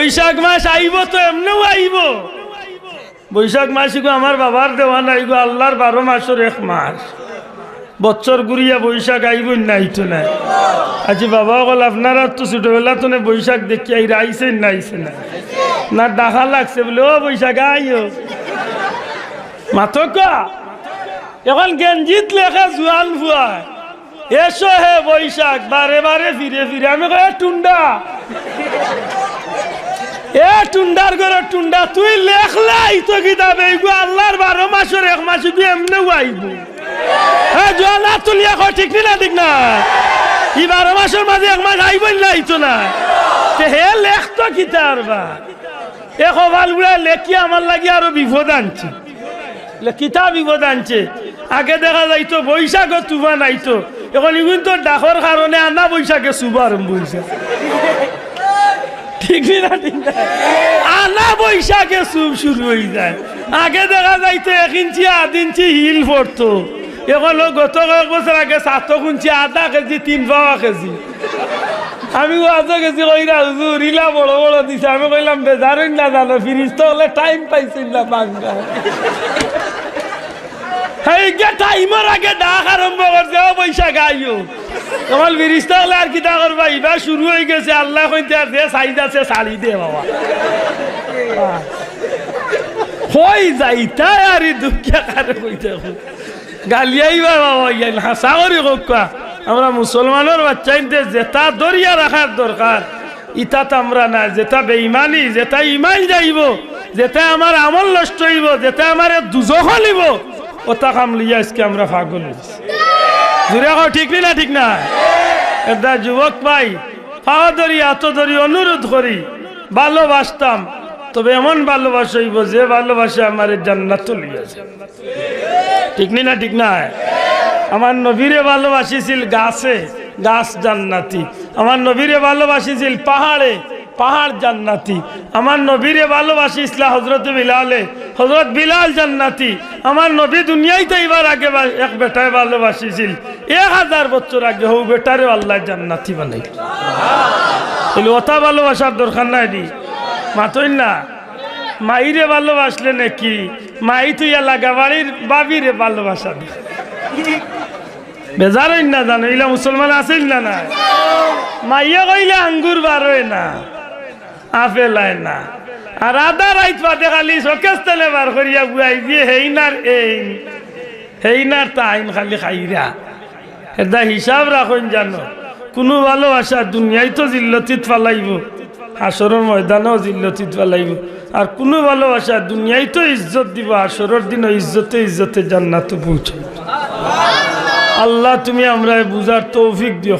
বৈশাখ মাস আইব তো এমনিও আইব। বৈশাখ মাস গো আমার বাবার দেওয়া নাই গো, আল্লাহর 12 মাসের 1 মাস। বছর ঘুরিয়া বৈশাখ আইব নাইতো না। আজি বাবা বল আপনারা তো ছোটবেলা তো বৈশাখ দেখি আইসেন না আইসে না না ডাকা লাগছে বলে ও বৈশাখ আইও মাতক। এখন গেঞ্জিত লেখা জোয়ান ফুয়ায় এসো হে বৈশাখ, বারে বারে ফিরে ফিরে। আমি কই টুন্ডা, এ টুন্ডার ঘরে টুন্ডা, তুই লেখলাই তো কিতাবে আল্লাহর 12 মাসের 1 মাস এমনি আইব। হ্যাঁ জোয়ানা তুলিয়া কয় ঠিক না ঠিক না? এই 12 মাসের মাঝে 1 মাস আইব না আইতো না। হে লেখ তো কিতার বা এ কবাল বুড়া লেখি আমার লাগি আরো বিপদ আনছে। কিতা বিপদ আনছে? আগে দেখা যাইতো বৈশাখও তুবা নাইতো, এখন ইগুন তো ডাকর কারণে আনা বৈশাখে চুবা আরম্ভ হয়েছে। ঠিক না ঠিক না? আনা বৈশাখে চুব শুরু হয়ে যায়। আগে দেখা যাইতো 1 ইঞ্চি 1.5 ইঞ্চি হিল পড়তো, এখন গত কয়েক বছর আগে 7 ইঞ্চি 1/2 কেজি 3 পাওয়া কেজি। আমি 1/2 কেজি কইরা হুজুর ইলা বড় বড় দিছে। আমি কইলাম বেজারই না জানো, ফ্রিজ তো হলে টাইম পাইছেন না বাঙ্গা। এই গে টাইমের আগে ডাক আরম্ভ করছে ও বৈশাখ আইও। তোমার ফিরিস্তা হলে আর কিতা করবা, এবার শুরু হয়ে গেছে। আল্লাহ কইতে আর যে সাইজ আছে শাড়ি দে বাবা হই যাইতা আর দুঃখে কারে কইতে গালিয়াইবা বাবা ইয়াই হাসা করি কোকা। আমরা মুসলমানের বাচ্চাইতে যেটা দরিয়া রাখার দরকার ইটা তো আমরা না। যেটা বেঈমানি, যেটা ইমান যাইব, যেটা আমার আমল নষ্ট হইব, যেটা আমার দুজখ হলিব, ওটা কাম লিয়া আজকে আমরা পাগল হইছি। জুড়ে কও ঠিক না ঠিক না? এটা যুবক ভাই পাওয়া ধরি এত ধরি অনুরোধ করি, ভালোবাসতাম তবে এমন ভালোবাসা হইব যে ভালোবাসা আমার জান্নাত লিয়াছে। ঠিক না ঠিক না? আমার নবীরে ভালোবাসিছিল গাছে, গাছ জান্নাতি। আমার নবীরে ভালোবাসিছিল পাহাড়ে, পাহাড় জান্নাতি। আমার নবীরে ভালোবাসিছিল হযরত বিলালে, হযরত বিলাল জান্নাতি। আমার নবী দুনিয়াইতে এবার আগে এক বেটায় ভালোবাসিছিল, 1000 বছর আগে হৌ বেটারে আল্লাহ জান্নাতি বানাই। তাহলে ওটা ভালোবাসার দরকার নাই দি মাতই না। মাইরে ভালোবাসলে নাকি মাই তুই লাগা বাড়ির বাবিরে ভালোবাসা দি বেজারই না জানো, ইলা মুসলমান আছেন না না? মাইয়া কইলে আঙ্গুর বারোয় না, আপেল আয় না, আর আধা রাইত পাতে খালি শোকেস তেলে বার করিয়া বুয়াই দিয়ে হেইনার টাইম খালি খাইরা। এটা হিসাব রাখুন জানো, কোনো ভালোবাসা দুনিয়ায় তো জিল্লতিত ফালাইব, হাসরের ময়দানেও জিল্লতিত ফালাইব। আর কোনো ভালোবাসা দুনিয়ায় তো ইজ্জত দিব, হাসরের দিনও ইজ্জতে ইজ্জতে জান্নাতে পৌঁছাইব। আল্লাহ তুমি আমরা বুঝার তৌফিক দিও।